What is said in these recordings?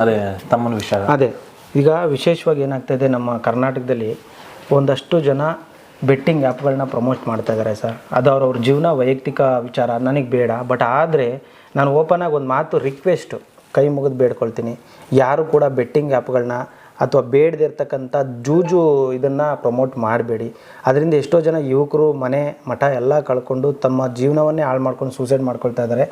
ಅದೇ ತಮ್ಮನ ವಿಷಯ. ಅದೇ ಈಗ ವಿಶೇಷವಾಗಿ ಏನಾಗ್ತಾಯಿದೆ ನಮ್ಮ ಕರ್ನಾಟಕದಲ್ಲಿ ಒಂದಷ್ಟು ಜನ ಬೆಟ್ಟಿಂಗ್ ಆ್ಯಪ್ಗಳನ್ನ ಪ್ರಮೋಟ್ ಮಾಡ್ತಾ ಇದ್ದಾರೆ ಸರ್. ಅದು ಅವ್ರವ್ರ ಜೀವನ ವೈಯಕ್ತಿಕ ವಿಚಾರ, ನನಗೆ ಬೇಡ. ಬಟ್ ಆದರೆ ನಾನು ಓಪನಾಗಿ ಒಂದು ಮಾತು ರಿಕ್ವೆಸ್ಟು ಕೈ ಮುಗಿದು ಬೇಡ್ಕೊಳ್ತೀನಿ, ಯಾರು ಕೂಡ ಬೆಟ್ಟಿಂಗ್ ಆ್ಯಪ್ಗಳನ್ನ ಅಥವಾ ಬೇಡದೇ ಇರ್ತಕ್ಕಂಥ ಜೂಜು ಇದನ್ನು ಪ್ರಮೋಟ್ ಮಾಡಬೇಡಿ. ಅದರಿಂದ ಎಷ್ಟೋ ಜನ ಯುವಕರು ಮನೆ ಮಠ ಎಲ್ಲ ಕಳ್ಕೊಂಡು ತಮ್ಮ ಜೀವನವನ್ನೇ ಹಾಳು ಮಾಡ್ಕೊಂಡು ಸೂಸೈಡ್ ಮಾಡ್ಕೊಳ್ತಾ ಇದ್ದಾರೆ.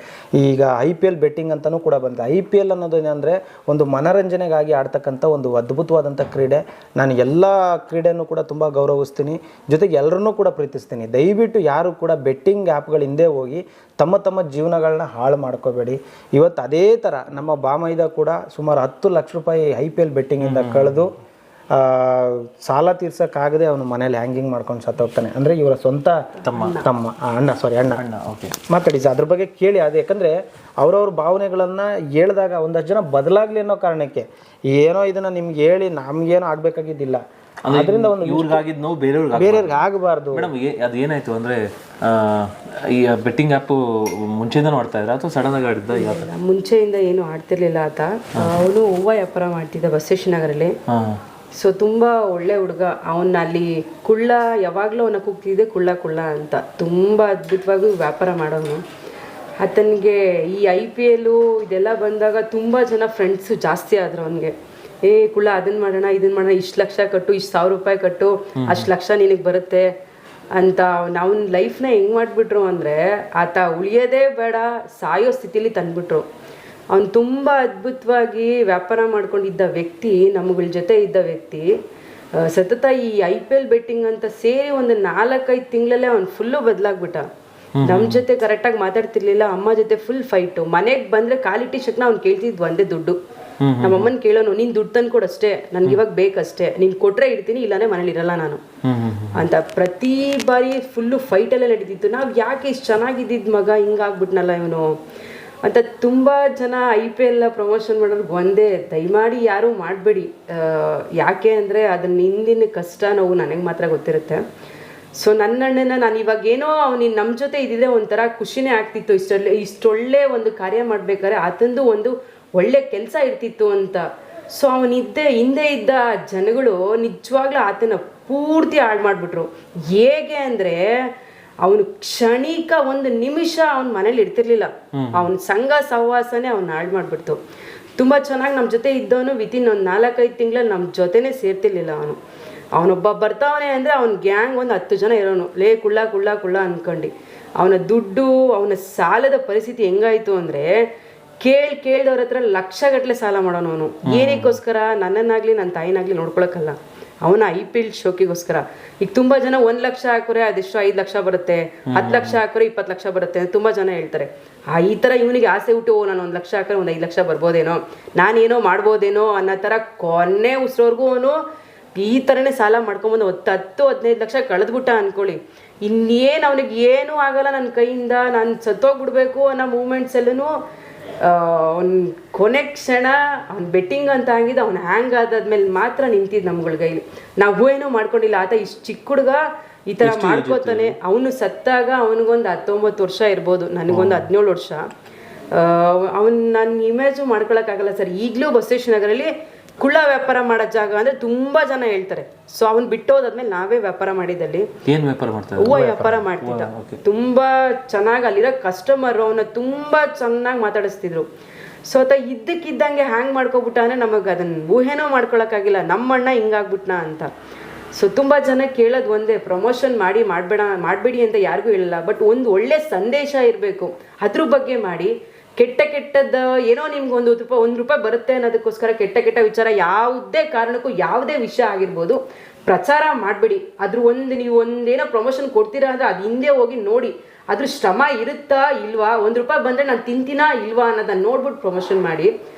ಈಗ IPL ಬೆಟ್ಟಿಂಗ್ ಅಂತಲೂ ಕೂಡ ಬಂದಿದೆ. IPL ಅನ್ನೋದು ಏನಂದರೆ ಒಂದು ಮನೋರಂಜನೆಗಾಗಿ ಆಡ್ತಕ್ಕಂಥ ಒಂದು ಅದ್ಭುತವಾದಂಥ ಕ್ರೀಡೆ. ನಾನು ಎಲ್ಲ ಕ್ರೀಡೆಯನ್ನು ಕೂಡ ತುಂಬ ಗೌರವಿಸ್ತೀನಿ, ಜೊತೆಗೆ ಎಲ್ಲರನ್ನೂ ಕೂಡ ಪ್ರೀತಿಸ್ತೀನಿ. ದಯವಿಟ್ಟು ಯಾರು ಕೂಡ ಬೆಟ್ಟಿಂಗ್ ಆ್ಯಪ್ಗಳ ಹಿಂದೆ ಹೋಗಿ ತಮ್ಮ ಜೀವನಗಳನ್ನ ಹಾಳು ಮಾಡ್ಕೋಬೇಡಿ. ಇವತ್ತು ಅದೇ ಥರ ನಮ್ಮ ಬಾಮೈದ ಕೂಡ ಸುಮಾರು 10 ಲಕ್ಷ ರೂಪಾಯಿ IPL ಬೆಟ್ಟಿಂಗಿಂದ ಕಳೆದು ಸಾಲ ತೀರ್ಸೋಕ್ಕಾಗದೆ ಅವನು ಮನೇಲಿ ಹ್ಯಾಂಗಿಂಗ್ ಮಾಡ್ಕೊಂಡು ಸತ್ತೋಗ್ತಾನೆ. ಅಂದರೆ ಇವರ ಸ್ವಂತ ಅಣ್ಣ ಓಕೆ ಮಾತಾಡಿ ಸರ್ ಅದ್ರ ಬಗ್ಗೆ ಕೇಳಿ. ಅದು ಯಾಕಂದರೆ ಅವ್ರವ್ರ ಭಾವನೆಗಳನ್ನು ಹೇಳಿದಾಗ ಒಂದಷ್ಟು ಜನ ಬದಲಾಗಲಿ ಅನ್ನೋ ಕಾರಣಕ್ಕೆ ಏನೋ ಇದನ್ನು ನಿಮ್ಗೆ ಹೇಳಿ ನಮಗೇನೋ ಆಗಬೇಕಾಗಿದ್ದಿಲ್ಲ. ಅದರಿಂದ ಒಂದು ಇವ್ರಿಗಾಗಿದ್ದು ನೋವು ಬೇರೆಯವ್ರಿಗೆ ಆಗಬಾರ್ದು. ಮೇಡಮ್ ಅದು ಏನಾಯ್ತು ಅಂದರೆ ಈ ಬೆಟ್ಟಿಂಗ್ ಆ್ಯಪು ಮುಂಚೆಯಿಂದ ಮಾಡ್ತಾ ಇದ್ರ ಅಥವಾ ಸಡನ್ ಆಗಿ ಆಡಿದ್ದ? ಮುಂಚೆಯಿಂದ ಏನು ಆಡ್ತಿರ್ಲಿಲ್ಲ ಆತ. ಅವನು ಹೂವು ವ್ಯಾಪಾರ ಮಾಡ್ತಿದ್ದ ಬಸವೇಶ್ವರನಗರಲ್ಲಿ. ಸೊ ತುಂಬ ಒಳ್ಳೆ ಹುಡುಗ. ಅವನ್ನ ಅಲ್ಲಿ ಕುಳ್ಳ ಯಾವಾಗಲೂ ಅವನ ಕೂಗ್ತಿದ್ದೆ ಕುಳ್ಳ ಅಂತ. ತುಂಬ ಅದ್ಭುತವಾಗಿ ವ್ಯಾಪಾರ ಮಾಡೋನು. ಆತನಿಗೆ ಈ IPL ಇದೆಲ್ಲ ಬಂದಾಗ ತುಂಬ ಜನ ಫ್ರೆಂಡ್ಸು ಜಾಸ್ತಿ ಆದರು ಅವನಿಗೆ. ಕುಳ್ಳ ಅದನ್ನು ಮಾಡೋಣ ಇದನ್ನು ಮಾಡೋಣ, ಇಷ್ಟು ಲಕ್ಷ ಕಟ್ಟು, ಇಷ್ಟು 1000 ರೂಪಾಯಿ ಕಟ್ಟು, ಅಷ್ಟು ಲಕ್ಷ ನಿನಗೆ ಬರುತ್ತೆ ಅಂತ. ನಾವು ಲೈಫ್ನ ಹೆಂಗೆ ಮಾಡಿಬಿಟ್ರು ಅಂದರೆ ಆತ ಉಳಿಯೋದೇ ಬೇಡ ಸಾಯೋ ಸ್ಥಿತಿಲಿ ತಂದುಬಿಟ್ರು. ಅವನು ತುಂಬ ಅದ್ಭುತವಾಗಿ ವ್ಯಾಪಾರ ಮಾಡ್ಕೊಂಡಿದ್ದ ವ್ಯಕ್ತಿ, ನಮ್ಮಗಳ ಜೊತೆ ಇದ್ದ ವ್ಯಕ್ತಿ. ಸತತ ಈ IPL ಬೆಟ್ಟಿಂಗ್ ಅಂತ ಸೇರಿ ಒಂದು 4-5 ತಿಂಗಳಲ್ಲೇ ಅವ್ನು ಫುಲ್ಲು ಬದಲಾಗ್ಬಿಟ್ಟ. ನಮ್ಮ ಜೊತೆ ಕರೆಕ್ಟಾಗಿ ಮಾತಾಡ್ತಿರ್ಲಿಲ್ಲ. ಅಮ್ಮ ಜೊತೆ ಫುಲ್ ಫೈಟು. ಮನೆಗೆ ಬಂದರೆ ಕಾಲಿಟಿ ಶಕ್ನ ಅವ್ನು ಕೇಳ್ತಿದ್ದು ಒಂದೇ ದುಡ್ಡು. ನಮ್ಮಮ್ಮನ ಕೇಳೋನು, ನೀನು ದುಡ್ಡು ತಂದು ಕೊಡಷ್ಟೇ, ನನ್ಗೆ ಇವಾಗ ಬೇಕಷ್ಟೇ, ನೀನು ಕೊಟ್ಟರೆ ಇಡ್ತೀನಿ, ಇಲ್ಲಾಂದರೆ ಮನೇಲಿ ಇರಲ್ಲ ನಾನು ಅಂತ. ಪ್ರತಿ ಬಾರಿ ಫುಲ್ಲು ಫೈಟಲ್ಲೇ ನಡೀತಿತ್ತು. ನಾವು ಯಾಕೆ ಇಷ್ಟು ಚೆನ್ನಾಗಿದ್ದಿದ್ದು ಮಗ ಹಿಂಗಾಗ್ಬಿಟ್ನಲ್ಲ ಇವನು ಅಂತ. ತುಂಬ ಜನ IPL ಪ್ರಮೋಷನ್ ಮಾಡೋರ್ಗೆ ಒಂದೇ, ದಯಮಾಡಿ ಯಾರೂ ಮಾಡಬೇಡಿ. ಯಾಕೆ ಅಂದರೆ ಅದನ್ನ ಹಿಂದಿನ ಕಷ್ಟ ನೋವು ನನಗೆ ಮಾತ್ರ ಗೊತ್ತಿರುತ್ತೆ. ಸೊ ನನ್ನ ಅಣ್ಣನ ನಾನು ಇವಾಗೇನೋ ಅವನು ನಮ್ಮ ಜೊತೆ ಇದ್ದಿದ್ರೆ ಒಂಥರ ಖುಷಿನೇ ಆಗ್ತಿತ್ತು. ಇಷ್ಟೊಳ್ಳೆ ಒಂದು ಕಾರ್ಯ ಮಾಡಬೇಕಾದ್ರೆ ಆತಂದು ಒಂದು ಒಳ್ಳೆ ಕೆಲಸ ಇರ್ತಿತ್ತು ಅಂತ. ಸೊ ಹಿಂದೆ ಇದ್ದ ಜನಗಳು ನಿಜವಾಗ್ಲೂ ಆತನ ಪೂರ್ತಿ ಹಾಳು ಮಾಡಿಬಿಟ್ರು. ಹೇಗೆ ಅಂದರೆ ಅವನು ಕ್ಷಣಿಕ ಒಂದು ನಿಮಿಷ ಅವನ ಮನೇಲಿ ಇರ್ತಿರ್ಲಿಲ್ಲ. ಅವನ ಸಂಘ ಸಹವಾಸನೇ ಅವನ್ನ ಹಾಳು ಮಾಡಿಬಿಡ್ತು. ತುಂಬ ಚೆನ್ನಾಗಿ ನಮ್ಮ ಜೊತೆ ಇದ್ದವನು ವಿತಿನ್ ಒಂದು 4-5 ತಿಂಗಳಲ್ಲಿ ನಮ್ಮ ಜೊತೆನೇ ಸೇರ್ತಿರ್ಲಿಲ್ಲ. ಅವನೊಬ್ಬ ಬರ್ತಾವನೆ ಅಂದರೆ ಅವನ ಗ್ಯಾಂಗ್ ಒಂದು 10 ಜನ ಇರೋನು. ಕುಳ್ಳ ಅಂದ್ಕೊಂಡು ಅವನ ದುಡ್ಡು, ಅವನ ಸಾಲದ ಪರಿಸ್ಥಿತಿ ಹೆಂಗಾಯಿತು ಅಂದರೆ ಕೇಳ್ದವ್ರ ಹತ್ರ ಲಕ್ಷಗಟ್ಟಲೆ ಸಾಲ ಮಾಡೋನು ಅವನು. ಏನಕ್ಕೋಸ್ಕರ? ನನ್ನನ್ನಾಗಲಿ ನನ್ನ ತಾಯಿನಾಗಲಿ ನೋಡ್ಕೊಳಕ್ಕಲ್ಲ, ಅವನ IPL ಶೋಕಿಗೋಸ್ಕರ. ಈಗ ತುಂಬ ಜನ 1 ಲಕ್ಷ ಹಾಕೋರೆ ಅದೆಷ್ಟು 5 ಲಕ್ಷ ಬರುತ್ತೆ, 10 ಲಕ್ಷ ಹಾಕೋರೆ 20 ಲಕ್ಷ ಬರುತ್ತೆ ಅಂತ ತುಂಬ ಜನ ಹೇಳ್ತಾರೆ. ಈ ಥರ ಇವನಿಗೆ ಆಸೆ ಹುಟ್ಟು, ನಾನು 1 ಲಕ್ಷ ಹಾಕೋರೆ ಒಂದು 5 ಲಕ್ಷ ಬರ್ಬೋದೇನೋ, ನಾನೇನೋ ಮಾಡ್ಬೋದೇನೋ ಅನ್ನೋ ಥರ ಕೊನೆ ಉಸಿರೋರ್ಗೂ ಅವನು ಈ ಥರನೇ ಸಾಲ ಮಾಡ್ಕೊಂಬಂದು 10-15 ಲಕ್ಷ ಕಳೆದ್ಬಿಟ್ಟ ಅಂದ್ಕೊಳ್ಳಿ. ಇನ್ನೇನು ಅವನಿಗೆ ಏನೂ ಆಗಲ್ಲ ನನ್ನ ಕೈಯಿಂದ, ನಾನು ಸತ್ತೋಗ್ಬಿಡ್ಬೇಕು ಅನ್ನೋ ಮೂಮೆಂಟ್ಸ್ ಎಲ್ಲೂ ಅವ್ನ ಕೊನೆ ಕ್ಷಣ ಅವ್ನು ಬೆಟ್ಟಿಂಗ್ ಅಂತ ಆಗಿದ್ದು ಅವ್ನು ಹ್ಯಾಂಗ್ ಆದಾದ್ಮೇಲೆ ಮಾತ್ರ ನಿಂತಿದ್ದು ನಮ್ಗಳ ಕೈಲಿ. ನಾವು ಏನೂ ಮಾಡ್ಕೊಂಡಿಲ್ಲ. ಆತ ಇಷ್ಟು ಚಿಕ್ಕ ಹುಡುಗ ಈ ಥರ ಮಾಡ್ಕೋತಾನೆ. ಅವನು ಸತ್ತಾಗ ಅವನಿಗೊಂದು 19 ವರ್ಷ ಇರ್ಬೋದು, ನನಗೊಂದು 17 ವರ್ಷ. ನನ್ನ ಇಮೇಜು ಮಾಡ್ಕೊಳಕ್ಕಾಗಲ್ಲ ಸರ್. ಈಗಲೂ ಬಸವೇಶ್ವರನಗರಲ್ಲಿ ಕುಳ್ಳ ವ್ಯಾಪಾರ ಮಾಡೋ ಜಾಗ ಅಂದರೆ ತುಂಬ ಜನ ಹೇಳ್ತಾರೆ. ಸೊ ಅವ್ನು ಬಿಟ್ಟೋದಾದ್ಮೇಲೆ ನಾವೇ ವ್ಯಾಪಾರ ಮಾಡಿದಲ್ಲಿ ಹೂವು ವ್ಯಾಪಾರ ಮಾಡ್ತಿದ್ದ. ತುಂಬ ಚೆನ್ನಾಗಿ ಅಲ್ಲಿರೋ ಕಸ್ಟಮರ್ ಅವನ್ನ ತುಂಬ ಚೆನ್ನಾಗಿ ಮಾತಾಡಿಸ್ತಿದ್ರು. ಸೊ ಆತ ಇದ್ದಕ್ಕಿದ್ದಂಗೆ ಹ್ಯಾಂಗ್ ಮಾಡ್ಕೊಬಿಟ್ಟ ಅಂದರೆ ನಮಗೆ ಅದನ್ನು ಊಹೆನೋ ಮಾಡ್ಕೊಳಕ್ಕಾಗಿಲ್ಲ, ನಮ್ಮಣ್ಣ ಹಿಂಗಾಗ್ಬಿಟ್ನಾ ಅಂತ. ಸೊ ತುಂಬ ಜನ ಕೇಳೋದು ಒಂದೇ, ಪ್ರಮೋಷನ್ ಮಾಡಬೇಡಿ ಅಂತ ಯಾರಿಗೂ ಹೇಳಲ್ಲ. ಬಟ್ ಒಂದು ಒಳ್ಳೆ ಸಂದೇಶ ಇರಬೇಕು, ಅದ್ರ ಬಗ್ಗೆ ಮಾಡಿ. ಕೆಟ್ಟದ್ದು ಏನೋ ನಿಮ್ಗೆ ಒಂದು ರೂಪಾಯಿ ಬರುತ್ತೆ ಅನ್ನೋದಕ್ಕೋಸ್ಕರ ಕೆಟ್ಟ ವಿಚಾರ ಯಾವುದೇ ಕಾರಣಕ್ಕೂ ಯಾವುದೇ ವಿಷಯ ಆಗಿರ್ಬೋದು ಪ್ರಚಾರ ಮಾಡಬೇಡಿ. ನೀವು ಒಂದೇನೋ ಪ್ರಮೋಷನ್ ಕೊಡ್ತೀರಾ ಅಂದರೆ ಅದು ಹಿಂದೆ ಹೋಗಿ ನೋಡಿ, ಅದ್ರ ಶ್ರಮ ಇರುತ್ತಾ ಇಲ್ವಾ, 1 ರೂಪಾಯಿ ಬಂದರೆ ನಾನು ತಿಂತೀನಾ ಇಲ್ವಾ ಅನ್ನೋದನ್ನು ನೋಡ್ಬಿಟ್ಟು ಪ್ರಮೋಷನ್ ಮಾಡಿ.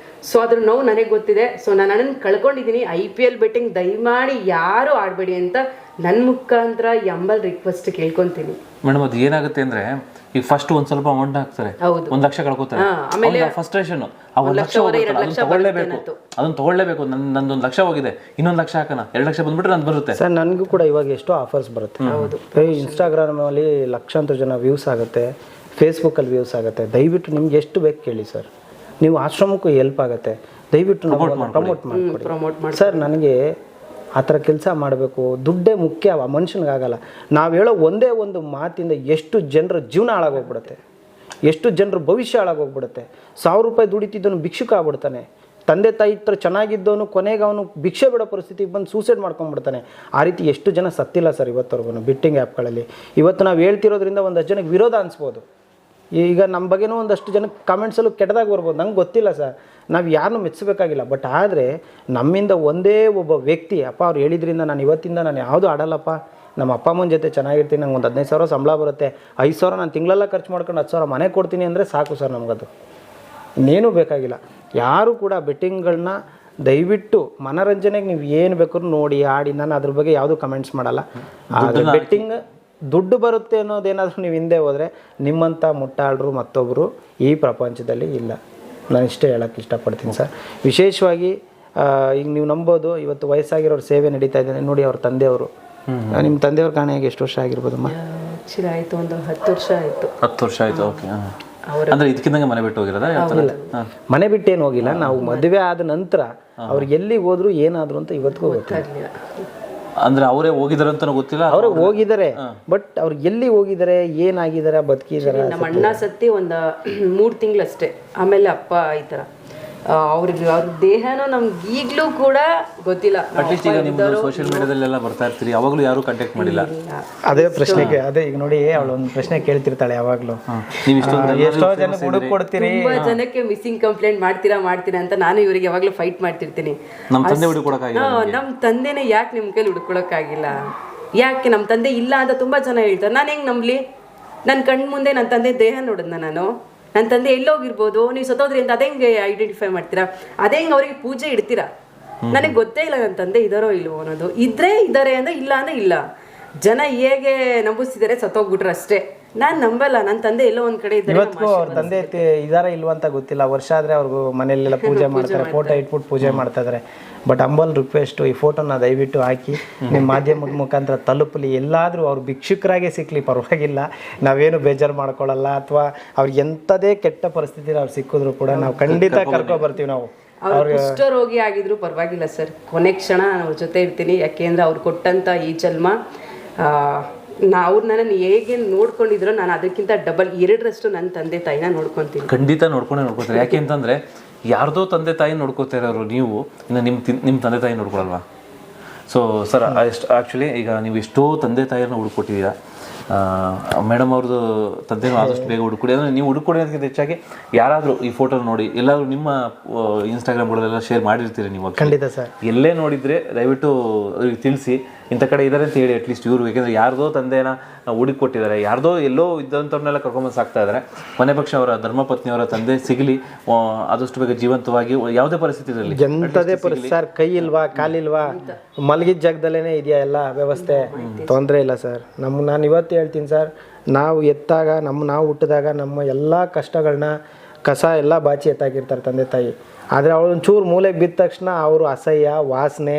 ಸೊ ಅದ್ರ ನೋವು ನನಗೆ ಗೊತ್ತಿದೆ. ಸೊ ನಾನು ಕಳ್ಕೊಂಡಿದ್ದೀನಿ. IPL ಬೆಟ್ಟಿಂಗ್ ದಯಮಾಡಿ ಯಾರು ಆಡಬೇಡಿ ಅಂತ ನನ್ನ ಮುಖಾಂತರ ಎಂಬಲ್ ರಿಕ್ವೆಸ್ಟ್ ಕೇಳ್ಕೊತೀನಿ. ಮೇಡಮ್ ಅದು ಏನಾಗುತ್ತೆ ಅಂದ್ರೆ ಈಗ ಫಸ್ಟ್ ಒಂದ್ ಸ್ವಲ್ಪ ಅಮೌಂಟ್ ಹಾಕ್ತಾರೆ, 1 ಲಕ್ಷ ಕಳ್ಕೊತಾರೆ, ಆಮೇಲೆ ಫ್ರಸ್ಟ್ರೇಷನ್, ಅದನ್ನ ತಗೊಳ್ಳೇಬೇಕು, ನಂದು 1 ಲಕ್ಷ ಹೋಗಿದೆ, ಇನ್ನೊಂದು 1 ಲಕ್ಷ ಹಾಕೋಣ, 2 ಲಕ್ಷ ಬಂದ್ಬಿಟ್ರೆ ನಂದು ಬರುತ್ತೆ ಸರ್. ನನಗೂ ಕೂಡ ಇವಾಗ ಎಷ್ಟೋ ಆಫರ್ಸ್ ಬರುತ್ತೆ. ಇನ್ಸ್ಟಾಗ್ರಾಮಲ್ಲಿ ಲಕ್ಷಾಂತರ ಜನ ವ್ಯೂಸ್ ಆಗುತ್ತೆ, ಫೇಸ್ಬುಕ್ಕಲ್ಲಿ ವ್ಯೂಸ್ ಆಗುತ್ತೆ. ದಯವಿಟ್ಟು ನಿಮ್ಗೆ ಎಷ್ಟು ಬೇಕು ಕೇಳಿ ಸರ್, ನೀವು ಆಶ್ರಮಕ್ಕೂ ಹೆಲ್ಪ್ ಆಗುತ್ತೆ. ದಯವಿಟ್ಟು ಪ್ರಮೋಟ್ ಮಾಡಿಕೊಡಿ ಸರ್. ನನಗೆ ಆ ಥರ ಕೆಲಸ ಮಾಡಬೇಕು, ದುಡ್ಡೇ ಮುಖ್ಯ ಮನುಷ್ಯನಿಗಾಗಲ್ಲ. ನಾವು ಹೇಳೋ ಒಂದೇ ಒಂದು ಮಾತಿಂದ ಎಷ್ಟು ಜನರ ಜೀವನ ಹಾಳಾಗೋಗ್ಬಿಡುತ್ತೆ, ಎಷ್ಟು ಜನರ ಭವಿಷ್ಯ ಹಾಳಾಗೋಗ್ಬಿಡುತ್ತೆ. 1000 ರೂಪಾಯಿ ದುಡಿತಿದ್ದವನು ಭಿಕ್ಷುಕ ಆಗ್ಬಿಡ್ತಾನೆ, ತಂದೆ ತಾಯಿ ಹತ್ರ ಚೆನ್ನಾಗಿದ್ದವನು ಕೊನೆಗೆ ಅವನು ಭಿಕ್ಷೆ ಬಿಡೋ ಪರಿಸ್ಥಿತಿಗೆ ಬಂದು ಸೂಸೈಡ್ ಮಾಡ್ಕೊಂಡ್ಬಿಡ್ತಾನೆ. ಆ ರೀತಿ ಎಷ್ಟು ಜನ ಸತ್ತಿಲ್ಲ ಸರ್ ಇವತ್ತವರೆಗೂ ಬೆಟ್ಟಿಂಗ್ ಆ್ಯಪ್ಗಳಲ್ಲಿ. ಇವತ್ತು ನಾವು ಹೇಳ್ತಿರೋದ್ರಿಂದ ಒಂದಷ್ಟು ಜನಕ್ಕೆ ವಿರೋಧ ಅನಿಸ್ಬೋದು, ಈಗ ನಮ್ಮ ಬಗ್ಗೆನೂ ಒಂದಷ್ಟು ಜನಕ್ಕೆ ಕಮೆಂಟ್ಸಲ್ಲೂ ಕೆಟ್ಟದಾಗಿ ಬರ್ಬೋದು, ನಂಗೆ ಗೊತ್ತಿಲ್ಲ ಸರ್. ನಾವು ಯಾರನ್ನೂ ಮೆಚ್ಚಬೇಕಾಗಿಲ್ಲ. ಬಟ್ ಆದರೆ ನಮ್ಮಿಂದ ಒಂದೇ ಒಬ್ಬ ವ್ಯಕ್ತಿ ಅಪ್ಪ ಅವ್ರು ಹೇಳಿದ್ರಿಂದ ನಾನು ಇವತ್ತಿಂದ ನಾನು ಯಾವುದೂ ಆಡಲ್ಲಪ್ಪ, ನಮ್ಮ ಅಪ್ಪ ಅಮ್ಮನ ಜೊತೆ ಚೆನ್ನಾಗಿರ್ತೀನಿ, ನಂಗೆ ಒಂದು 15,000 ಸಂಬಳ ಬರುತ್ತೆ, 5,000 ನಾನು ತಿಂಗಳೆಲ್ಲ ಖರ್ಚು ಮಾಡ್ಕೊಂಡು 10,000 ಮನೆ ಕೊಡ್ತೀನಿ ಅಂದರೆ ಸಾಕು ಸರ್. ನಮಗದು ಇನ್ನೇನೂ ಬೇಕಾಗಿಲ್ಲ. ಯಾರು ಕೂಡ ಬೆಟ್ಟಿಂಗ್ಗಳನ್ನ ದಯವಿಟ್ಟು ಮನೋರಂಜನೆಗೆ ನೀವು ಏನು ಬೇಕಾದ್ರೂ ನೋಡಿ ಆಡಿ, ನಾನು ಅದ್ರ ಬಗ್ಗೆ ಯಾವುದೂ ಕಮೆಂಟ್ಸ್ ಮಾಡಲ್ಲ. ಆದರೆ ಬೆಟ್ಟಿಂಗ್ ದುಡ್ಡು ಬರುತ್ತೆ ಅನ್ನೋದೇನಾದರೂ ನೀವು ಹಿಂದೆ ಹೋದರೆ ನಿಮ್ಮಂಥ ಮುಟ್ಟಾಳರು ಮತ್ತೊಬ್ಬರು ಈ ಪ್ರಪಂಚದಲ್ಲಿ ಇಲ್ಲ. ನಾನು ಇಷ್ಟೇ ಹೇಳೋಕ್ಕೆ ಇಷ್ಟಪಡ್ತೀನಿ ಸರ್. ವಿಶೇಷವಾಗಿ ಈಗ ನೀವು ನಂಬೋದು, ಇವತ್ತು ವಯಸ್ಸಾಗಿರೋರು ಸೇವೆ ನಡೀತಾ ಇದ್ದಾರೆ ನೋಡಿ. ಅವ್ರ ತಂದೆಯವರು, ನಿಮ್ಮ ತಂದೆಯವ್ರ ಕಾಣೆಯಾಗಿ ಎಷ್ಟು ವರ್ಷ ಆಗಿರ್ಬೋದಮ್ಮ? ಆ್ಯಕ್ಚುಲಿ ಆಯಿತು, ಒಂದು 10 ವರ್ಷ ಆಯಿತು. 10 ವರ್ಷ ಆಯಿತು. ಓಕೆ. ಅಂದರೆ ಇದಕ್ಕಿಂತ ಮನೆ ಬಿಟ್ಟು ಹೋಗಿರೋದಾ? ಮನೆ ಬಿಟ್ಟೇನು ಹೋಗಿಲ್ಲ. ನಾವು ಮದುವೆ ಆದ ನಂತರ ಅವ್ರು ಎಲ್ಲಿ ಹೋದ್ರು ಏನಾದ್ರು ಅಂತ ಇವತ್ತಿಗೂ ಗೊತ್ತಿಲ್ಲ. ಅಂದ್ರೆ ಅವರೇ ಹೋಗಿದಾರೆ ಅಂತ ಗೊತ್ತಿಲ್ಲ. ಅವರೇ ಹೋಗಿದ್ದಾರೆ, ಬಟ್ ಅವ್ರು ಎಲ್ಲಿ ಹೋಗಿದ್ದಾರೆ, ಏನಾಗಿದ್ದಾರೆ, ಬದುಕಿದ್ದಾರೆ. ನಮ್ಮ ಅಣ್ಣ ಸತ್ತಿ ಒಂದು 3 ತಿಂಗಳಷ್ಟೇ. ಆಮೇಲೆ ಅಪ್ಪ ಈ ಥರ ಅವ್ರ ದೇಹನೂ ನಮ್ಗೆ ಈಗಲೂ ಕೂಡ ಗೊತ್ತಿಲ್ಲ. ಅಟ್ಲೀಸ್ಟ್ ಈಗ ನಿಮ್ಮದು ಸೋಷಿಯಲ್ ಮೀಡಿಯಾದಲ್ಲೆಲ್ಲ ಬರ್ತಾ ಇರ್ತೀರಿ, ಯಾವಾಗಲೂ ಯಾರು ಕಾಂಟ್ಯಾಕ್ಟ್ ಮಾಡಿಲ್ಲ. ಅದೇ ಪ್ರಶ್ನೆಗೆ ಅದೇ ಈಗ ನೋಡಿ, ಅವಳು ಒಂದು ಪ್ರಶ್ನೆ ಕೇಳ್ತಿರ್ತಾಳೆ ಯಾವಾಗಲೂ, ನೀವು ಎಷ್ಟೋ ಜನ ಹುಡುಕ್ ಕೊಡ್ತೀರಿ, ತುಂಬಾ ಜನಕ್ಕೆ ಮಿಸ್ಸಿಂಗ್ ಕಂಪ್ಲೇಂಟ್ ಮಾಡ್ತೀರಾ ಅಂತ ನಾನು ಇವರಿಗೆ ಯಾವಾಗಲೂ ಫೈಟ್ ಮಾಡ್ತಿರ್ತೀನಿ. ನಮ್ಮ ತಂದೆ ಹುಡುಕೊಡಕ್ಕಾಗಿಲ್ಲ, ನಮ್ಮ ತಂದೆನೇ ಯಾಕೆ ನಿಮ್ಮ ಕೈಲಿ ಹುಡುಕೊಳಕ್ಕಾಗಿಲ್ಲ, ಯಾಕೆ ನಮ್ಮ ತಂದೆ ಇಲ್ಲ ಅಂತ ತುಂಬಾ ಜನ ಹೇಳ್ತಾರೆ. ನಾನು ಹೆಂಗೆ ನಂಬಲಿ? ನನ್ನ ಕಣ್ಣು ಮುಂದೆ ನನ್ನ ತಂದೆ ದೇಹ ನೋಡಿದ್ನ ನಾನು, ನನ್ನ ತಂದೆ ಎಲ್ಲೋಗಿರ್ಬೋದು, ನೀವು ಸತ್ತೋದ್ರಿ ಅಂತ ಅದೇ ಹೆಂಗೆ ಐಡೆಂಟಿಫೈ ಮಾಡ್ತೀರಾ? ಅದೇ ಹೆಂಗೆ ಅವ್ರಿಗೆ ಪೂಜೆ ಇಡ್ತೀರಾ? ನನಗೆ ಗೊತ್ತೇ ಇಲ್ಲ ನನ್ನ ತಂದೆ ಇದಾರೋ ಇಲ್ವೋ ಅನ್ನೋದು. ಇದ್ರೆ ಇದ್ದಾರೆ ಅಂದ್ರೆ ಇಲ್ಲ ಅಂದ್ರೆ ಇಲ್ಲ. ಜನ ಹೇಗೆ ನಂಬಿಸ್ತಿದ್ದಾರೆ, ಸತ್ತೋಗ್ಬಿಟ್ರೆ ಅಷ್ಟೇ. ನಾನು ನಂಬಲ್ಲ, ನನ್ನ ತಂದೆ ಎಲ್ಲೋ ಒಂದ್ ಕಡೆ ಇದ್ದಾರೆ. ಇವತ್ತಿಗೂ ಅವ್ರ ತಂದೆ ಇದಾರ ಇಲ್ವಾ ಅಂತ ಗೊತ್ತಿಲ್ಲ. ವರ್ಷ ಆದ್ರೆ ಅವ್ರಿಗೂ ಮನೆಯಲ್ಲೆಲ್ಲ ಪೂಜೆ ಮಾಡ್ತಾರೆ, ಫೋಟೋ ಇಟ್ಬಿಟ್ಟು ಪೂಜೆ ಮಾಡ್ತಾ ಇದಾರೆ. ಬಟ್ ಅಂಬಲ್ ರಿಕ್ವೆಸ್ಟ್, ಈ ಫೋಟೋನ ದಯವಿಟ್ಟು ಹಾಕಿ ನಿಮ್ಮ ಮಾಧ್ಯಮದ ಮುಖಾಂತರ ತಲುಪಲಿ. ಎಲ್ಲಾದರೂ ಅವ್ರು ಭಿಕ್ಷುಕರಾಗೆ ಸಿಕ್ಕಲಿ ಪರವಾಗಿಲ್ಲ, ನಾವೇನು ಬೇಜಾರು ಮಾಡ್ಕೊಳ್ಳಲ್ಲ. ಅಥವಾ ಅವ್ರಿಗೆ ಎಂಥದೇ ಕೆಟ್ಟ ಪರಿಸ್ಥಿತಿ ಅವ್ರು ಸಿಕ್ಕಿದ್ರು ಕೂಡ ನಾವು ಖಂಡಿತ ಕರ್ಕೊ ಬರ್ತೀವಿ. ನಾವು ಅವ್ರು ಕುಷ್ಠರೋಗಿ ಆಗಿದ್ರು ಪರವಾಗಿಲ್ಲ ಸರ್, ಕೊನೆ ಕ್ಷಣ ಅವ್ರ ಜೊತೆ ಇರ್ತೀನಿ. ಯಾಕೆಂದ್ರೆ ಅವ್ರು ಕೊಟ್ಟಂತ ಈ ಜನ್ಮ ಅವ್ರನ್ನ ಹೇಗೆ ನೋಡ್ಕೊಂಡಿದ್ರು, ನಾನು ಅದಕ್ಕಿಂತ ಡಬಲ್ 2ರಷ್ಟು ನನ್ನ ತಂದೆ ತಾಯಿನ ನೋಡ್ಕೊತೀನಿ. ಖಂಡಿತ ನೋಡ್ಕೊತಾರೆ. ಯಾಕೆ ಅಂತಂದ್ರೆ ಯಾರ್ದೋ ತಂದೆ ತಾಯಿ ನೋಡ್ಕೋತಾ ಇರೋರು ನೀವು, ಇನ್ನು ನಿಮ್ಮ ತಂದೆ ತಾಯಿ ನೋಡ್ಕೊಳಲ್ವಾ? ಸೊ ಸರ್, ಆ್ಯಕ್ಚುಲಿ ಈಗ ನೀವು ಎಷ್ಟೋ ತಂದೆ ತಾಯಿಯನ್ನ ಹುಡುಕೊಟ್ಟಿದ್ದೀರಾ. ಮೇಡಮ್ ಅವ್ರದ್ದು ತಂದೆನೂ ಆದಷ್ಟು ಬೇಗ ಹುಡುಕೊಡಿ. ಅಂದರೆ ನೀವು ಹುಡುಕೊಡೋದಕ್ಕಿಂತ ಹೆಚ್ಚಾಗಿ ಯಾರಾದರೂ ಈ ಫೋಟೋ ನೋಡಿ ಎಲ್ಲಾದರೂ ನಿಮ್ಮ ಇನ್ಸ್ಟಾಗ್ರಾಮ್ಗಳಲ್ಲೆಲ್ಲ ಶೇರ್ ಮಾಡಿರ್ತೀರಿ ನೀವು. ಖಂಡಿತ ಸರ್, ಎಲ್ಲೇ ನೋಡಿದರೆ ದಯವಿಟ್ಟು ಅವ್ರಿಗೆ ತಿಳಿಸಿ ಇಂಥ ಕಡೆ ಇದ್ದಾರೆ ಅಂತ ಹೇಳಿ. ಅಟ್ಲೀಸ್ಟ್ ಇವರು, ಯಾಕೆಂದರೆ ಯಾರ್ದೋ ತಂದೆನ ಹುಡುಕೊಟ್ಟಿದ್ದಾರೆ, ಯಾರ್ದೋ ಎಲ್ಲೋ ಇದ್ದಂಥವ್ರನ್ನೆಲ್ಲ ಕರ್ಕೊಂಬಂದು ಸಾಕ್ತಾ ಇದ್ದಾರೆ. ಮನೆ ಪಕ್ಷ ಅವರ ಧರ್ಮಪತ್ನಿಯವರ ತಂದೆ ಸಿಗಲಿ, ಆದಷ್ಟು ಬೇಗ ಜೀವಂತವಾಗಿ ಯಾವುದೇ ಪರಿಸ್ಥಿತಿ ಇರಲಿ. ಎಂಥದೇ ಪರಿಸ್ಥಿತಿ ಸರ್, ಕೈ ಇಲ್ವಾ ಕಾಲಿಲ್ವಾ, ಮಲಗಿದ ಜಾಗದಲ್ಲೇ ಇದೆಯಾ ಎಲ್ಲ ವ್ಯವಸ್ಥೆ, ತೊಂದರೆ ಇಲ್ಲ ಸರ್. ನಾನು ಇವತ್ತು ಹೇಳ್ತೀನಿ ಸರ್, ನಾವು ಎತ್ತಾಗ ನಾವು ಹುಟ್ಟಿದಾಗ ನಮ್ಮ ಎಲ್ಲ ಕಷ್ಟಗಳನ್ನ ಕಸ ಎಲ್ಲ ಬಾಚಿ ಎತ್ತಾಕಿರ್ತಾರೆ ತಂದೆ ತಾಯಿ. ಆದರೆ ಅವಳು ಒಂಚೂರು ಮೂಲೆಗೆ ಬಿದ್ದ ತಕ್ಷಣ ಅವರು ಅಸಹ್ಯ ವಾಸನೆ,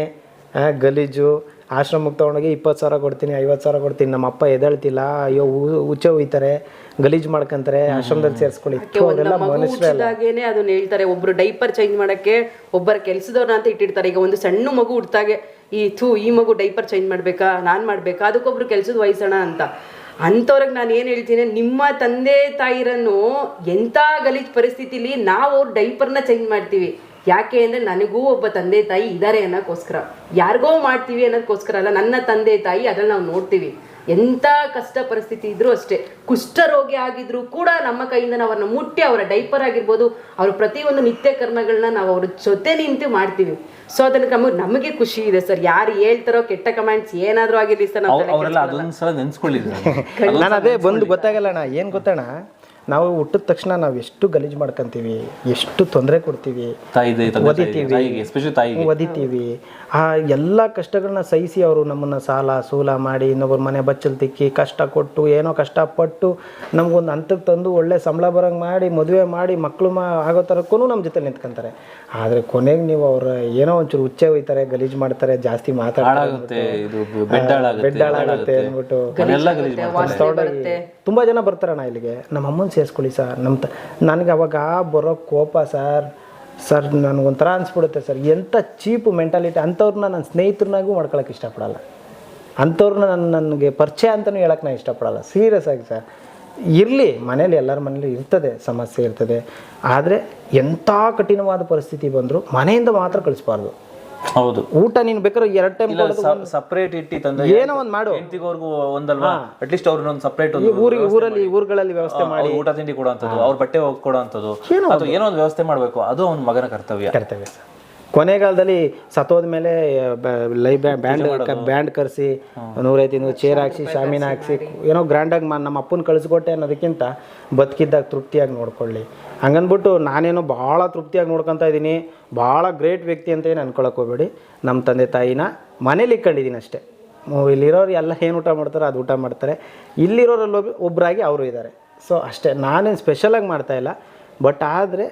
ಗಲೀಜು, ಆಶ್ರಮಕ್ಕೆ ತೊಗೊಂಡೋಗಿ 20,000 ಕೊಡ್ತೀನಿ, 50,000 ಕೊಡ್ತೀನಿ, ನಮ್ಮ ಅಪ್ಪ ಎದ್ದೇಳ್ತಿಲ್ಲ, ಅಯ್ಯೋ ಉಚ್ಚೆ ಹೋಯ್ತಾರೆ, ಗಲೀಜು ಮಾಡ್ಕೊಂತಾರೆ, ಆಶ್ರಮದಲ್ಲಿ ಸೇರಿಸ್ಕೊಳ್ಳಿ. ಮನುಷ್ಯರಾಗೇನೆ ಅದನ್ನ ಹೇಳ್ತಾರೆ. ಒಬ್ರು ಡೈಪರ್ ಚೇಂಜ್ ಮಾಡಕ್ಕೆ ಒಬ್ಬರ ಕೆಲಸದವ್ರನ್ನ ಅಂತ ಇಟ್ಟಿರ್ತಾರೆ. ಈಗ ಒಂದು ಸಣ್ಣ ಮಗು ಹುಟ್ಟಾಗೆ ಈ ಮಗು ಡೈಪರ್ ಚೇಂಜ್ ಮಾಡ್ಬೇಕಾ, ನಾನು ಮಾಡ್ಬೇಕಾ, ಅದಕ್ಕೊಬ್ರು ಕೆಲಸದ ವಹಿಸೋಣ ಅಂತ. ಅಂಥವ್ರಿಗೆ ನಾನು ಏನು ಹೇಳ್ತೀನಿ, ನಿಮ್ಮ ತಂದೆ ತಾಯಿರನ್ನು ಎಂಥ ಗಲೀಜ್ ಪರಿಸ್ಥಿತಿಲಿ ನಾವು ಅವ್ರ ಡೈಪರ್ನ ಚೇಂಜ್ ಮಾಡ್ತೀವಿ. ಯಾಕೆ ಅಂದರೆ ನನಗೂ ಒಬ್ಬ ತಂದೆ ತಾಯಿ ಇದ್ದಾರೆ ಅನ್ನೋಕ್ಕೋಸ್ಕರ, ಯಾರಿಗೋ ಮಾಡ್ತೀವಿ ಅನ್ನೋದಕ್ಕೋಸ್ಕರ ಅಲ್ಲ. ನನ್ನ ತಂದೆ ತಾಯಿ ಅದ್ರಲ್ಲಿ ನಾವು ನೋಡ್ತೀವಿ. ಎಂಥ ಕಷ್ಟ ಪರಿಸ್ಥಿತಿ ಇದ್ರೂ ಅಷ್ಟೇ, ಕುಷ್ಠರೋಗಿ ಆಗಿದ್ರು ಕೂಡ ನಮ್ಮ ಕೈಯಿಂದ ನಾವು ಅವ್ರನ್ನ ಮುಟ್ಟಿ ಅವರ ಡೈಪರ್ ಆಗಿರ್ಬೋದು, ಅವ್ರ ಪ್ರತಿಯೊಂದು ನಿತ್ಯ ಕರ್ಮಗಳನ್ನ ನಾವು ಅವ್ರ ಜೊತೆ ನಿಂತು ಮಾಡ್ತೀವಿ. ಸೊ ಅದಕ್ಕೆ ನಮಗೆ ಖುಷಿ ಇದೆ ಸರ್. ಯಾರು ಹೇಳ್ತಾರೋ ಕೆಟ್ಟ ಕಮೆಂಟ್ಸ್ ಏನಾದರೂ ಆಗಿರಲಿ ಸರ್, ನಾನು ಅದೇ ಬಂದು ಗೊತ್ತಾಗಲ್ಲ ಅಣ್ಣ. ಏನು ಗೊತ್ತಣ್ಣ, ನಾವು ಹುಟ್ಟಿದ ತಕ್ಷಣ ನಾವು ಎಷ್ಟು ಗಲೀಜು ಮಾಡ್ಕೊಂತೀವಿ, ಎಷ್ಟು ತೊಂದರೆ ಕೊಡ್ತೀವಿ, ಒದಿತೀವಿ. ಆ ಎಲ್ಲ ಕಷ್ಟಗಳನ್ನ ಸಹಿಸಿ ಅವರು ನಮ್ಮನ್ನು ಸಾಲ ಸೂಲ ಮಾಡಿ ಇನ್ನೊಬ್ಬರ ಮನೆ ಬಚ್ಚಲ್ ತಿಕ್ಕಿ ಕಷ್ಟ ಕೊಟ್ಟು ಏನೋ ಕಷ್ಟಪಟ್ಟು ನಮಗೊಂದು ಹಂತಕ್ಕೆ ತಂದು ಒಳ್ಳೆ ಸಂಬಳ ಬರೋಂಗೆ ಮಾಡಿ ಮದುವೆ ಮಾಡಿ ಮಕ್ಕಳು ಆಗೋ ಥರಕ್ಕೂ ನಮ್ಮ ಜೊತೆ ನಿಂತ್ಕೊಂತಾರೆ. ಆದರೆ ಕೊನೆಗೆ ನೀವು ಅವ್ರ ಏನೋ ಒಂಚೂರು ಹುಚ್ಚೆ ಹೋಯ್ತಾರೆ, ಗಲೀಜು ಮಾಡ್ತಾರೆ, ಜಾಸ್ತಿ ಮಾತಾಡ್ತಾರೆ, ಬೆಡ್ ಹಾಳಾಗುತ್ತೆ ಅಂದ್ಬಿಟ್ಟು ತುಂಬ ಜನ ಬರ್ತಾರಣ್ಣ ಇಲ್ಲಿಗೆ. ನಮ್ಮ ಅಮ್ಮನ ಸೇರಿಸ್ಕೊಳ್ಳಿ ಸರ್. ನನಗೆ ಅವಾಗ ಬರೋ ಕೋಪ ಸರ್, ಸರ್ ನನಗೊಂಥರ ಅನಿಸ್ಬಿಡುತ್ತೆ ಸರ್, ಎಂಥ ಚೀಪ್ ಮೆಂಟಾಲಿಟಿ. ಅಂಥವ್ರನ್ನ ನನ್ನ ಸ್ನೇಹಿತರನ್ನಾಗೂ ಮಾಡ್ಕೊಳಕ್ಕೆ ಇಷ್ಟಪಡಲ್ಲ, ಅಂಥವ್ರನ್ನ ನನಗೆ ಪರಿಚಯ ಅಂತಲೂ ಹೇಳಕ್ಕೆ ನಾನು ಇಷ್ಟಪಡಲ್ಲ. ಸೀರಿಯಸ್ ಆಗಿ ಸರ್, ಇರಲಿ ಮನೇಲಿ, ಎಲ್ಲರ ಮನೇಲಿ ಇರ್ತದೆ, ಸಮಸ್ಯೆ ಇರ್ತದೆ. ಆದರೆ ಎಂಥ ಕಠಿಣವಾದ ಪರಿಸ್ಥಿತಿ ಬಂದರೂ ಮನೆಯಿಂದ ಮಾತ್ರ ಕಳಿಸ್ಬಾರ್ದು. ಹೌದು, ಊಟ ನೀನು ಬೇಕಾದ್ರೆ 2 ಟೈಮ್ ಸಪ್ರೇಟ್ ಇಟ್ಟು ತಂದೆ ಏನೋ ಒಂದು ಮಾಡು, ಹೆಂಡತಿಗೋರ್ಗು ಒಂದಲ್ವಾ, ಅಟ್ಲೀಸ್ಟ್ ಅವ್ರನ್ನ ಒಂದು ಸಪ್ರೇಟ್ ಊರುಗಳಲ್ಲಿ ವ್ಯವಸ್ಥೆ ಮಾಡಿ ಊಟ ತಿಂಡಿ ಕೊಡೋಂಥದ್ದು, ಅವ್ರ ಬಟ್ಟೆ ಹೋಗಿ ಕೊಡೋಂಥದ್ದು, ಅಥವಾ ಏನೋ ಒಂದು ವ್ಯವಸ್ಥೆ ಮಾಡಬೇಕು. ಅದು ಅವ್ನ ಮಗನ ಕರ್ತವ್ಯ. ಸರ್. ಕೊನೆಗಾಲದಲ್ಲಿ ಸತ್ತೋದ ಮೇಲೆ ಬ್ಯಾಂಡ್ ಕರೆಸಿ 150 ಚೇರ್ ಹಾಕ್ಸಿ, ಶಾಮಿನ ಹಾಕ್ಸಿ, ಏನೋ ಗ್ರ್ಯಾಂಡಾಗಿ ನಮ್ಮ ಅಪ್ಪನ ಕಳಿಸ್ಕೊಟ್ಟೆ ಅನ್ನೋದಕ್ಕಿಂತ ಬದುಕಿದ್ದಾಗ ತೃಪ್ತಿಯಾಗಿ ನೋಡ್ಕೊಳ್ಳಿ ಹಂಗನ್ಬಿಟ್ಟು ನಾನೇನೋ ಭಾಳ ತೃಪ್ತಿಯಾಗಿ ನೋಡ್ಕೊತಾ ಇದ್ದೀನಿ, ಭಾಳ ಗ್ರೇಟ್ ವ್ಯಕ್ತಿ ಅಂತ ಏನು ಅನ್ಕೊಳಕ್ಕೆ ಹೋಗ್ಬೇಡಿ. ನಮ್ಮ ತಂದೆ ತಾಯಿನ ಮನೇಲಿ ಇಟ್ಕೊಂಡಿದ್ದೀನಿ ಅಷ್ಟೇ. ಇಲ್ಲಿರೋರು ಎಲ್ಲ ಏನು ಊಟ ಮಾಡ್ತಾರೆ ಅದು ಊಟ ಮಾಡ್ತಾರೆ, ಇಲ್ಲಿರೋರಲ್ಲಿ ಒಬ್ಬರಾಗಿ ಅವರು ಇದ್ದಾರೆ. ಸೊ ಅಷ್ಟೇ, ನಾನೇನು ಸ್ಪೆಷಲಾಗಿ ಮಾಡ್ತಾಯಿಲ್ಲ. ಬಟ್ ಆದರೆ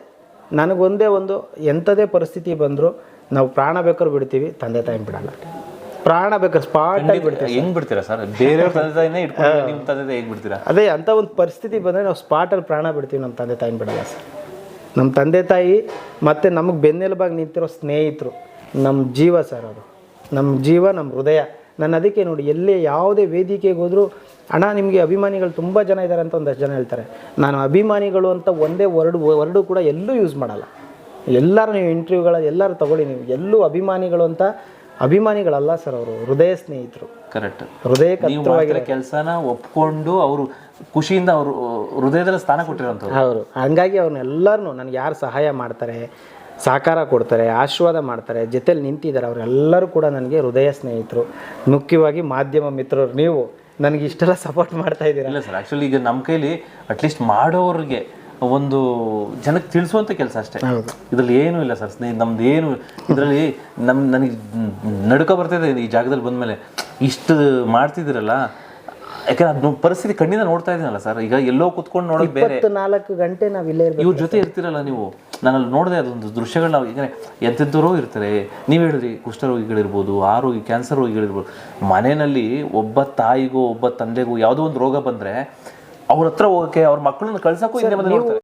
ನನಗೊಂದೇ ಒಂದು, ಎಂಥದೇ ಪರಿಸ್ಥಿತಿ ಬಂದರೂ ನಾವು ಪ್ರಾಣ ಬೇಕಾದ್ರೂ ಬಿಡ್ತೀವಿ, ತಂದೆ ತಾಯಿ ಬಿಡಲ್ಲ. ಪ್ರಾಣ ಬೇಕಾದ್ರೆ ಸ್ಪಾಟಾಗಿ ಬಿಡ್ತೀವಿ. ಹೆಂಗ್ ಬಿಡ್ತೀರಾ ಸರ್? ಬೇರೆಯವ್ರ ತಂದೆ ತಾಯಿನೇ ಇಟ್ಕೊಂಡು ನಿಮ್ಮ ತಂದೆ ತಾಯಿ ಹೇಗೆ ಬಿಡ್ತೀರಾ? ಅದೇ ಅಂಥ ಒಂದು ಪರಿಸ್ಥಿತಿ ಬಂದರೆ ನಾವು ಸ್ಪಾಟಲ್ಲಿ ಪ್ರಾಣ ಬಿಡ್ತೀವಿ, ನಮ್ಮ ತಂದೆ ತಾಯಿನ ಬಿಡಲ್ಲ ಸರ್. ನಮ್ಮ ತಂದೆ ತಾಯಿ ಮತ್ತು ನಮಗೆ ಬೆನ್ನೆಲುಬಾಗಿ ನಿಂತಿರೋ ಸ್ನೇಹಿತರು ನಮ್ಮ ಜೀವ ಸರ್. ಅವರು ನಮ್ಮ ಜೀವ, ನಮ್ಮ ಹೃದಯ. ನಾನು ಅದಕ್ಕೆ ನೋಡಿ, ಎಲ್ಲೇ ಯಾವುದೇ ವೇದಿಕೆಗೆ ಹೋದರೂ, ಅಣ್ಣ ನಿಮಗೆ ಅಭಿಮಾನಿಗಳು ತುಂಬ ಜನ ಇದ್ದಾರೆ ಅಂತ ಒಂದಷ್ಟು ಜನ ಹೇಳ್ತಾರೆ. ನಾನು ಅಭಿಮಾನಿಗಳು ಅಂತ ಒಂದೇ ವರ್ಡು ಕೂಡ ಎಲ್ಲೂ ಯೂಸ್ ಮಾಡಲ್ಲ. ಎಲ್ಲರೂ ನೀವು ಇಂಟರ್ವ್ಯೂಗಳಲ್ಲಿ ಎಲ್ಲರೂ ತಗೊಳ್ಳಿ, ನೀವು ಎಲ್ಲೂ ಅಭಿಮಾನಿಗಳು ಅಂತ ಅಭಿಮಾನಿಗಳಲ್ಲ ಸರ್, ಅವರು ಹೃದಯ ಸ್ನೇಹಿತರು. ಕರೆಕ್ಟ್. ಹೃದಯಕ್ಕೆ ಹತ್ತಿರವಾಗಿರೋ ಕೆಲಸನ ಒಪ್ಕೊಂಡು ಅವರು ಖುಷಿಯಿಂದ ಅವರು ಹೃದಯದಲ್ಲಿ ಸ್ಥಾನ ಕೊಟ್ಟಿರೋಂಥವ್ರು ಅವರು. ಹಂಗಾಗಿ ಅವ್ರನ್ನೆಲ್ಲರೂ ನನಗೆ ಯಾರು ಸಹಾಯ ಮಾಡ್ತಾರೆ, ಸಹಕಾರ ಕೊಡ್ತಾರೆ, ಆಶೀರ್ವಾದ ಮಾಡ್ತಾರೆ, ಜೊತೆಲಿ ನಿಂತಿದ್ದಾರೆ, ಅವರೆಲ್ಲರೂ ಕೂಡ ನನಗೆ ಹೃದಯ ಸ್ನೇಹಿತರು. ಮುಖ್ಯವಾಗಿ ಮಾಧ್ಯಮ ಮಿತ್ರರು ನೀವು ನನಗೆ ಇಷ್ಟೆಲ್ಲ ಸಪೋರ್ಟ್ ಮಾಡ್ತಾ ಇದ್ದೀರಾ. ಇಲ್ಲ ಸರ್, ಆ್ಯಕ್ಚುಲಿ ಈಗ ನಮ್ಮ ಕೈಲಿ ಅಟ್ಲೀಸ್ಟ್ ಮಾಡೋರಿಗೆ ಒಂದು ಜನಕ್ಕೆ ತಿಳಿಸುವಂಥ ಕೆಲಸ ಅಷ್ಟೇ. ಇದರಲ್ಲಿ ಏನೂ ಇಲ್ಲ ಸರ್, ನಮ್ದು ಏನು ಇದರಲ್ಲಿ ನನಗೆ ನಡ್ಕೊ ಬರ್ತಾಯಿದೆ ಈ ಜಾಗದಲ್ಲಿ ಬಂದಮೇಲೆ. ಇಷ್ಟು ಮಾಡ್ತಿದ್ದೀರಲ್ಲ, ಯಾಕಂದ್ರೆ ಅದು ಪರಿಸ್ಥಿತಿ ಕಣ್ಣಿಂದ ನೋಡ್ತಾ ಇದ್ದೀನಲ್ಲ ಸರ್. ಈಗ ಎಲ್ಲೋ ಕುತ್ಕೊಂಡು ನೋಡೋದು ಬೇರೆ, 24 ಗಂಟೆ ನಾವು ಇಲ್ಲೇ ಇರ್ಬೇಕು. ಇವ್ರ ಜೊತೆ ಇರ್ತಿರಲ್ಲ ನೀವು. ನಾನಲ್ಲಿ ನೋಡಿದೆ ಅದೊಂದು ದೃಶ್ಯಗಳು. ನಾವು ಈಗ ಎಂತೆಂಥವ್ರೋ ಇರ್ತಾರೆ. ನೀವು ಹೇಳಿದ್ರಿ ಕುಷ್ಠರೋಗಿಗಳಿರ್ಬೋದು, ಆರೋಗ್ಯ ಕ್ಯಾನ್ಸರ್ ರೋಗಿಗಳಿರ್ಬೋದು. ಮನೆಯಲ್ಲಿ ಒಬ್ಬ ತಾಯಿಗೂ ಒಬ್ಬ ತಂದೆಗೂ ಯಾವುದೋ ಒಂದು ರೋಗ ಬಂದರೆ ಅವ್ರ ಹತ್ರ ಹೋಗೋಕ್ಕೆ, ಅವ್ರ ಮಕ್ಕಳನ್ನ ಕಳ್ಸೋಕ್ಕೂ ಹಿಂದೆ ಬಂದು ನೋಡ್ತಾರೆ.